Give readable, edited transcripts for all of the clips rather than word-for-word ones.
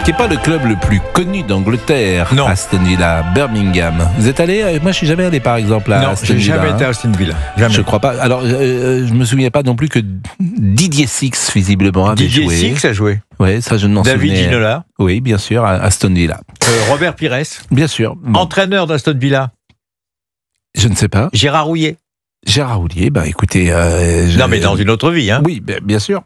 qui n'est pas le club le plus connu d'Angleterre. Non. Aston Villa, Birmingham. Vous êtes allé? Moi, je suis jamais allé, par exemple, à Aston Villa. Non, j'ai jamais été à Aston Villa. Jamais. Je crois pas. Alors, je me souviens pas non plus que Didier Six, visiblement, avait joué. Didier Six a joué. Oui, ça, je ne m'en souviens. David Ginola. Oui, bien sûr, à Aston Villa. Robert Pires. Bien sûr. Bon. Entraîneur d'Aston Villa. Je ne sais pas. Gérard Houllier. Gérard Houllier, écoutez... Non, mais dans une autre vie, hein. Oui, bien sûr.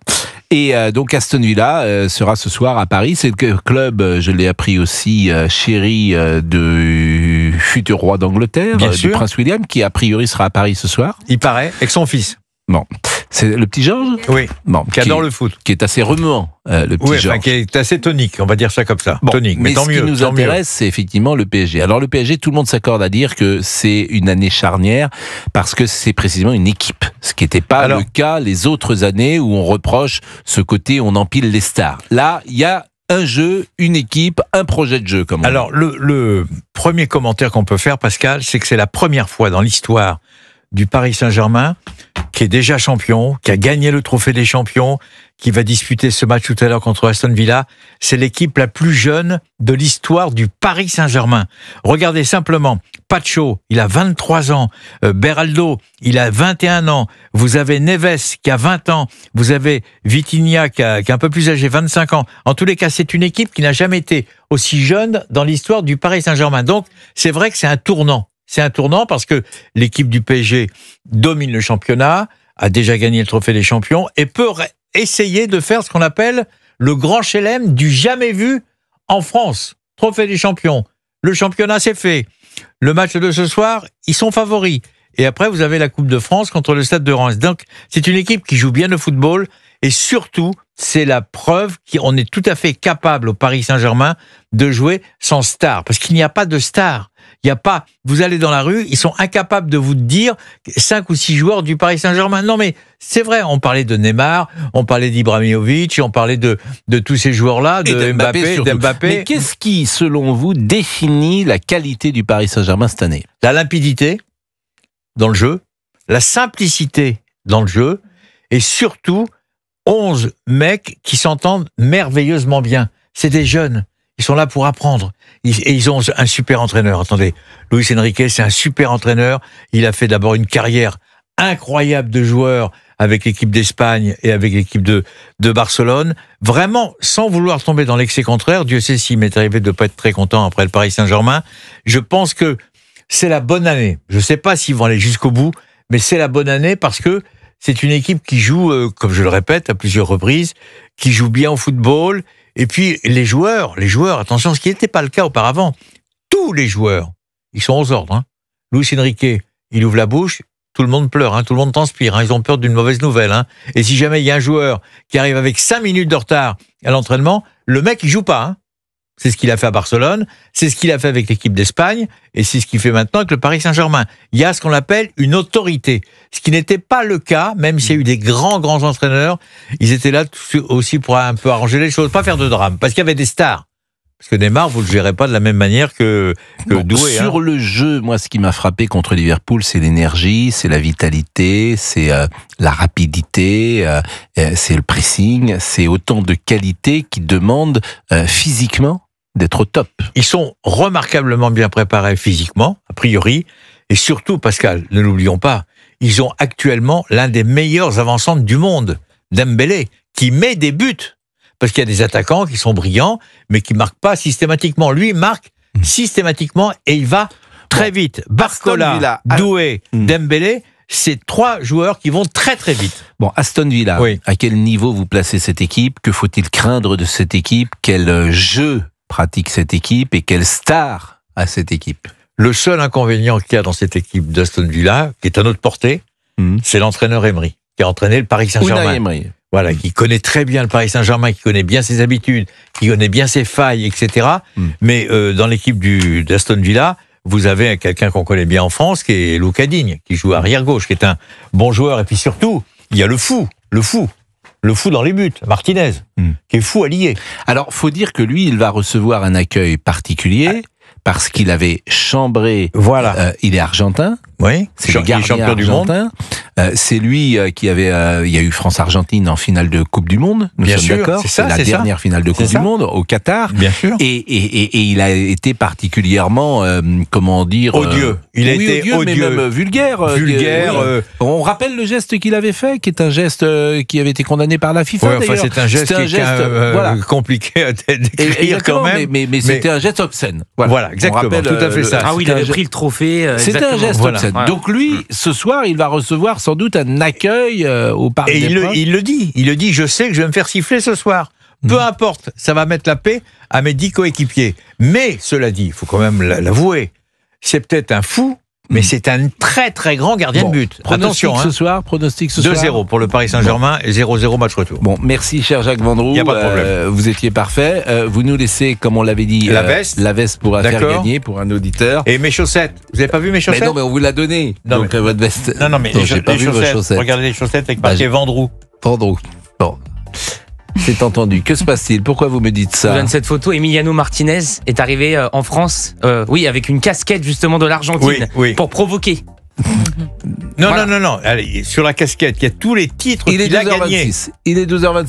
Et donc Aston Villa sera ce soir à Paris. C'est le club, je l'ai appris aussi, chéri du futur roi d'Angleterre, du prince William, qui a priori sera à Paris ce soir. Il paraît, avec son fils. Bon, c'est le petit Georges. Oui, bon, qui adore le foot. Qui est assez remuant, le petit Georges. Enfin, qui est assez tonique, on va dire ça comme ça. Bon, tonique, mais tant mieux. Ce qui nous intéresse, c'est effectivement le PSG. Alors le PSG, tout le monde s'accorde à dire que c'est une année charnière parce que c'est précisément une équipe. Ce qui n'était pas le cas les autres années où on reproche ce côté, on empile les stars. Là, il y a un jeu, une équipe, un projet de jeu. Comme alors le premier commentaire qu'on peut faire, Pascal, c'est que c'est la première fois dans l'histoire du Paris Saint-Germain, qui est déjà champion, qui a gagné le trophée des champions, qui va disputer ce match tout à l'heure contre Aston Villa. C'est l'équipe la plus jeune de l'histoire du Paris Saint-Germain. Regardez simplement, Pacho, il a 23 ans, Beraldo, il a 21 ans, vous avez Neves qui a 20 ans, vous avez Vitinha qui est un peu plus âgé, 25 ans. En tous les cas, c'est une équipe qui n'a jamais été aussi jeune dans l'histoire du Paris Saint-Germain. Donc, c'est vrai que c'est un tournant. C'est un tournant parce que l'équipe du PSG domine le championnat, a déjà gagné le trophée des champions et peut essayer de faire ce qu'on appelle le grand chelem du jamais vu en France. Trophée des champions. Le championnat, c'est fait. Le match de ce soir, ils sont favoris. Et après, vous avez la Coupe de France contre le Stade de Reims. Donc, c'est une équipe qui joue bien le football et surtout, c'est la preuve qu'on est tout à fait capable au Paris Saint-Germain de jouer sans star. Parce qu'il n'y a pas de star. Il n'y a pas, vous allez dans la rue, ils sont incapables de vous dire 5 ou 6 joueurs du Paris Saint-Germain. Non mais c'est vrai, on parlait de Neymar, on parlait d'Ibrahimovic, on parlait de tous ces joueurs-là, de Mbappé. Mais qu'est-ce qui, selon vous, définit la qualité du Paris Saint-Germain cette année? La limpidité dans le jeu, la simplicité dans le jeu, et surtout 11 mecs qui s'entendent merveilleusement bien. C'est des jeunes. Ils sont là pour apprendre. Et ils ont un super entraîneur. Attendez, Luis Enrique, c'est un super entraîneur. Il a fait d'abord une carrière incroyable de joueur avec l'équipe d'Espagne et avec l'équipe de Barcelone. Vraiment, sans vouloir tomber dans l'excès contraire, Dieu sait s'il m'est arrivé de ne pas être très content après le Paris Saint-Germain. Je pense que c'est la bonne année. Je ne sais pas s'ils vont aller jusqu'au bout, mais c'est la bonne année parce que c'est une équipe qui joue, comme je le répète à plusieurs reprises, qui joue bien au football. Et puis, les joueurs, attention, ce qui n'était pas le cas auparavant, tous les joueurs, ils sont aux ordres. Luis Enrique, il ouvre la bouche, tout le monde pleure, tout le monde transpire, ils ont peur d'une mauvaise nouvelle. Et si jamais il y a un joueur qui arrive avec 5 minutes de retard à l'entraînement, le mec, il joue pas. C'est ce qu'il a fait à Barcelone, c'est ce qu'il a fait avec l'équipe d'Espagne, et c'est ce qu'il fait maintenant avec le Paris Saint-Germain. Il y a ce qu'on appelle une autorité, ce qui n'était pas le cas, même s'il y a eu des grands entraîneurs, ils étaient là aussi pour un peu arranger les choses, pas faire de drame, parce qu'il y avait des stars. Parce que Neymar, vous ne le gérez pas de la même manière que Doué. Sur le jeu, moi, ce qui m'a frappé contre Liverpool, c'est l'énergie, c'est la vitalité, c'est la rapidité, c'est le pressing, c'est autant de qualités qui demandent physiquement d'être au top. Ils sont remarquablement bien préparés physiquement, a priori, et surtout, Pascal, ne l'oublions pas, ils ont actuellement l'un des meilleurs avant-centres du monde, Dembélé, qui met des buts. Parce qu'il y a des attaquants qui sont brillants, mais qui marquent pas systématiquement. Lui, il marque systématiquement et il va très vite. Barcola, Doué, Dembélé, c'est 3 joueurs qui vont très très vite. Bon, Aston Villa, à quel niveau vous placez cette équipe? Que faut-il craindre de cette équipe? Quel jeu pratique cette équipe et quelle star a cette équipe? Le seul inconvénient qu'il y a dans cette équipe d'Aston Villa, qui est à notre portée, c'est l'entraîneur Emery, qui a entraîné le Paris Saint-Germain. Voilà, qui connaît très bien le Paris Saint-Germain, qui connaît bien ses habitudes, qui connaît bien ses failles, etc. Mais dans l'équipe d'Aston Villa, vous avez quelqu'un qu'on connaît bien en France, qui est Lucas Digne, qui joue arrière gauche, qui est un bon joueur. Et puis surtout, il y a le fou dans les buts, Martinez, qui est fou à lier. Alors, faut dire que lui, il va recevoir un accueil particulier parce qu'il avait chambré. Voilà. Il est argentin. Oui, c'est le gardien champion du monde. C'est lui qui avait. Il y a eu France-Argentine en finale de Coupe du Monde. Nous Bien sommes sûr, d'accord. c'est ça, la dernière finale de Coupe du Monde au Qatar. Bien sûr. Et il a été particulièrement, comment dire, odieux. Il a été odieux, mais même vulgaire. Vulgaire. On rappelle le geste qu'il avait fait, qui est un geste qui avait été condamné par la FIFA. Ouais, enfin, c'est un geste qui est compliqué à décrire quand même. Mais c'était un geste obscène. Voilà, exactement. Tout à fait ça. Ah oui, il avait pris le trophée. C'était un geste obscène. Voilà. Donc lui, ce soir, il va recevoir sans doute un accueil au Parc des Princes. Et il le dit, je sais que je vais me faire siffler ce soir. Peu importe, ça va mettre la paix à mes 10 coéquipiers. Mais, cela dit, il faut quand même l'avouer, c'est peut-être un fou, mais c'est un très très grand gardien de but. Attention, pronostic ce soir. 2-0 pour le Paris Saint-Germain et 0-0 match retour. Bon, merci cher Jacques Vendroux. Il n'y a pas de problème. Vous étiez parfait. Vous nous laissez, comme on l'avait dit, la veste pour faire gagner pour un auditeur. Et mes chaussettes. Vous n'avez pas vu mes chaussettes? Mais non, mais on vous l'a donné. Non, donc votre veste. Non, mais j'ai pas vu vos chaussettes. Regardez les chaussettes avec marqué Vendroux. Vendroux. Bon. C'est entendu. Que se passe-t-il? Pourquoi vous me dites ça? Je vous donne cette photo. Emiliano Martinez est arrivé en France, avec une casquette justement de l'Argentine pour provoquer. Non. Allez, sur la casquette, il y a tous les titres qu'il a gagnés. Il est 12h26.